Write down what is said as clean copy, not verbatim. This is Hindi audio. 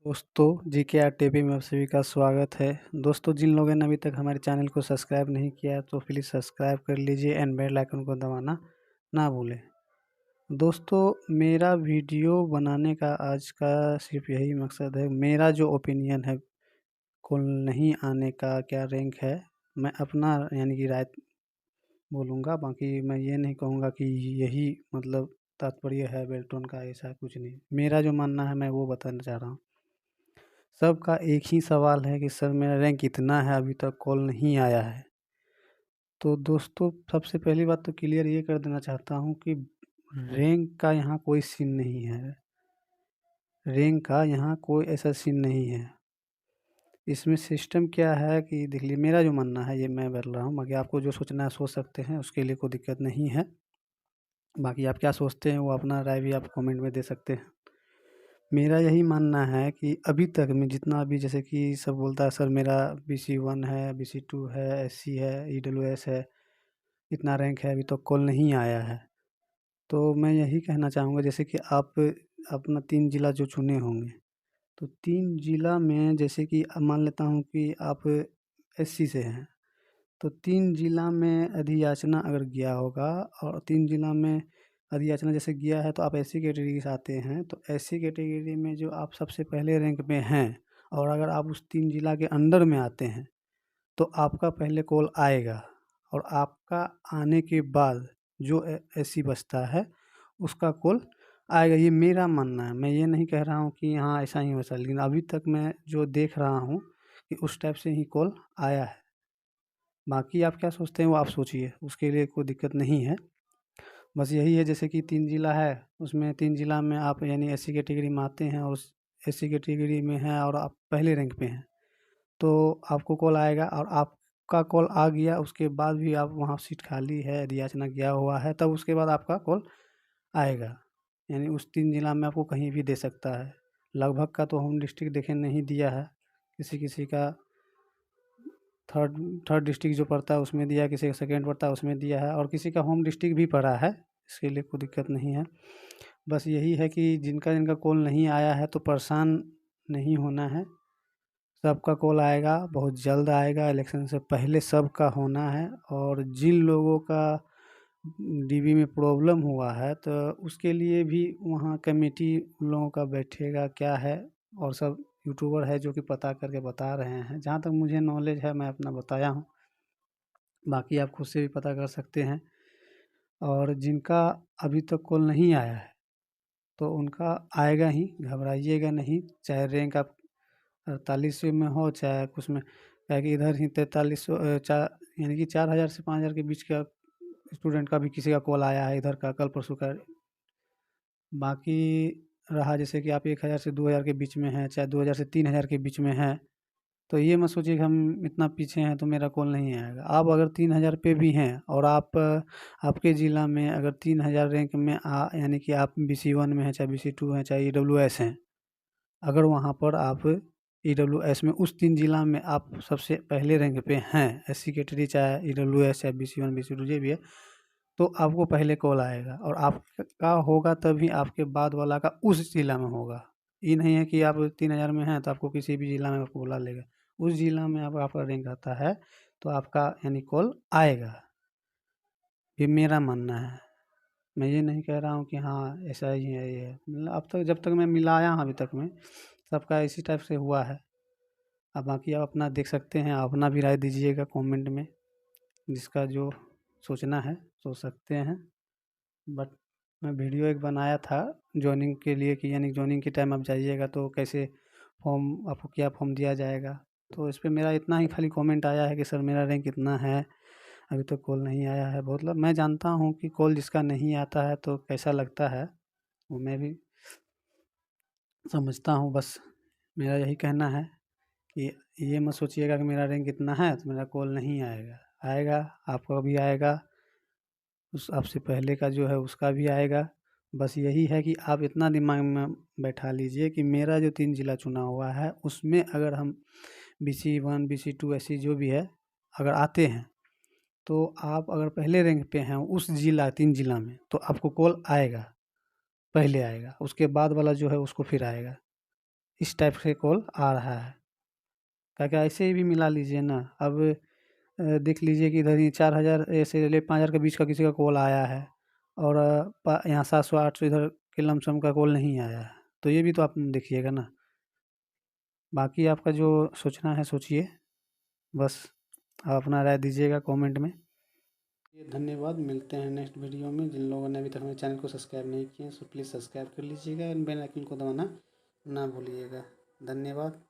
दोस्तों जीकेआर टीवी में आप सभी का स्वागत है। दोस्तों जिन लोगों ने अभी तक हमारे चैनल को सब्सक्राइब नहीं किया है तो प्लीज़ सब्सक्राइब कर लीजिए एंड बेल आइकन को दबाना ना भूलें। दोस्तों मेरा वीडियो बनाने का आज का सिर्फ यही मकसद है, मेरा जो ओपिनियन है कॉल नहीं आने का क्या रैंक है, मैं अपना यानी कि राय बोलूँगा। बाकी मैं ये नहीं कहूँगा कि यही मतलब तात्पर्य है बेल्टोन का, ऐसा कुछ नहीं। मेरा जो मानना है मैं वो बताना चाह रहा हूँ। सबका एक ही सवाल है कि सर मेरा रैंक इतना है, अभी तक कॉल नहीं आया है। तो दोस्तों सबसे पहली बात तो क्लियर ये कर देना चाहता हूँ कि रैंक का यहाँ कोई सीन नहीं है। रैंक का यहाँ कोई ऐसा सीन नहीं है। इसमें सिस्टम क्या है कि देख लीजिए, मेरा जो मानना है ये मैं बोल रहा हूँ। बाकी आपको जो सोचना है सोच सकते हैं, उसके लिए कोई दिक्कत नहीं है। बाकी आप क्या सोचते हैं वो अपना राय भी आप कमेंट में दे सकते हैं। मेरा यही मानना है कि अभी तक मैं जितना भी, जैसे कि सब बोलता है सर मेरा BC1 है, BC2 है, SC है, EWS है, इतना रैंक है, अभी तक कॉल नहीं आया है। तो मैं यही कहना चाहूँगा, जैसे कि आप अपना 3 ज़िला जो चुने होंगे, तो 3 ज़िला में जैसे कि अब मान लेता हूँ कि आप SC से हैं, तो 3 ज़िला में अधियाचना अगर गया होगा और 3 ज़िला में अधियाचना जैसे गया है तो आप SC कैटेगरी से आते हैं, तो SC कैटेगरी में जो आप सबसे पहले रैंक पे हैं और अगर आप उस 3 ज़िला के अंडर में आते हैं तो आपका पहले कॉल आएगा। और आपका आने के बाद जो SC बचता है उसका कॉल आएगा। ये मेरा मानना है। मैं ये नहीं कह रहा हूँ कि हाँ ऐसा ही वैसा, लेकिन अभी तक मैं जो देख रहा हूँ कि उस टाइप से ही कॉल आया है। बाकी आप क्या सोचते हैं वो आप सोचिए, उसके लिए कोई दिक्कत नहीं है। बस यही है, जैसे कि 3 ज़िला है, उसमें 3 ज़िला में आप यानी SC कैटेगरी में आते हैं और उस SC कैटेगरी में हैं और आप पहले रैंक पे हैं, तो आपको कॉल आएगा। और आपका कॉल आ गया उसके बाद भी आप वहाँ सीट खाली है, अधियाचना गया हुआ है, तब उसके बाद आपका कॉल आएगा। यानी उस 3 ज़िला में आपको कहीं भी दे सकता है। लगभग का तो होम डिस्ट्रिक्ट देखे नहीं दिया है, किसी-किसी का थर्ड थर्ड डिस्ट्रिक्ट जो पड़ता है उसमें दिया है, किसी का सेकंड पड़ता है उसमें दिया है और किसी का होम डिस्ट्रिक्ट भी पड़ा है, इसके लिए कोई दिक्कत नहीं है। बस यही है कि जिनका कॉल नहीं आया है तो परेशान नहीं होना है, सबका कॉल आएगा, बहुत जल्द आएगा। इलेक्शन से पहले सबका होना है। और जिन लोगों का DB में प्रॉब्लम हुआ है तो उसके लिए भी वहाँ कमेटी उन लोगों का बैठेगा क्या है, और सब यूट्यूबर है जो कि पता करके बता रहे हैं। जहाँ तक मुझे नॉलेज है मैं अपना बताया हूँ, बाकी आप खुद से भी पता कर सकते हैं। और जिनका अभी तक कॉल नहीं आया है तो उनका आएगा ही, घबराइएगा नहीं। चाहे रैंक आप 48 में हो चाहे कुछ में, क्या है कि इधर ही 4300 यानी कि 4000 से 5000 के बीच का स्टूडेंट का भी किसी का कॉल आया है इधर का, कल परसों का। बाकी रहा जैसे कि आप 1000 से 2000 के बीच में हैं, चाहे 2000 से 3000 के बीच में हैं, तो ये मत सोचिए कि हम इतना पीछे हैं तो मेरा कॉल नहीं आएगा। आप अगर 3000 पे भी हैं और आप आपके ज़िला में अगर 3000 रैंक में यानी कि आप BC1 में हैं, चाहे BC2 हैं, चाहे EWS हैं, अगर वहाँ पर आप EWS में उस 3 ज़िला में आप सबसे पहले रैंक पे हैं, SC कैटेगरी चाहे EWS चाहे BC1 BC2 जो भी है, तो आपको पहले कॉल आएगा और आपका होगा तभी आपके बाद वाला का उस ज़िला में होगा। ये नहीं है कि आप 3000 में हैं तो आपको किसी भी ज़िला में आपको बुला लेगा। उस ज़िला में अब आपका रैंक आता है तो आपका यानी कॉल आएगा। ये मेरा मानना है। मैं ये नहीं कह रहा हूँ कि हाँ ऐसा ही है, ये है। मतलब अब तक जब तक मैं मिलाया हूँ अभी तक में सबका इसी टाइप से हुआ है। अब बाकी आप अपना देख सकते हैं, आप अपना भी राय दीजिएगा कमेंट में, जिसका जो सोचना है सोच सकते हैं। बट मैं वीडियो एक बनाया था जॉइनिंग के लिए कि यानी जॉइनिंग के टाइम आप जाइएगा तो कैसे फॉर्म, आपको क्या फॉर्म दिया जाएगा। तो इस पे मेरा इतना ही खाली कमेंट आया है कि सर मेरा रैंक इतना है, अभी तक कॉल नहीं आया है। बहुत मतलब मैं जानता हूँ कि कॉल जिसका नहीं आता है तो कैसा लगता है, वो मैं भी समझता हूँ। बस मेरा यही कहना है कि ये मत सोचिएगा कि मेरा रैंक इतना है तो मेरा कॉल नहीं आएगा। आएगा, आपका भी आएगा, उस आपसे पहले का जो है उसका भी आएगा। बस यही है कि आप इतना दिमाग में बैठा लीजिए कि मेरा जो 3 ज़िला चुना हुआ है उसमें अगर हम BC1 BC2 SC जो भी है अगर आते हैं, तो आप अगर पहले रैंक पे हैं उस ज़िला 3 ज़िला में तो आपको कॉल आएगा, पहले आएगा, उसके बाद वाला जो है उसको फिर आएगा। इस टाइप से कॉल आ रहा है। क्या ऐसे ही भी मिला लीजिए ना। अब देख लीजिए कि इधर ही 4,000 ऐसे ले 5,000 के बीच का किसी का कॉल आया है और यहाँ 700 800 इधर के लमसम का कॉल नहीं आया है, तो ये भी तो आप देखिएगा ना। बाकी आपका जो सोचना है सोचिए, बस आप अपना राय दीजिएगा कमेंट में। ये धन्यवाद, मिलते हैं नेक्स्ट वीडियो में। जिन लोगों ने अभी तक हमारे चैनल को सब्सक्राइब नहीं किए हैं सो प्लीज़ सब्सक्राइब कर लीजिएगा एंड बेल आइकन को दबाना ना भूलिएगा। धन्यवाद।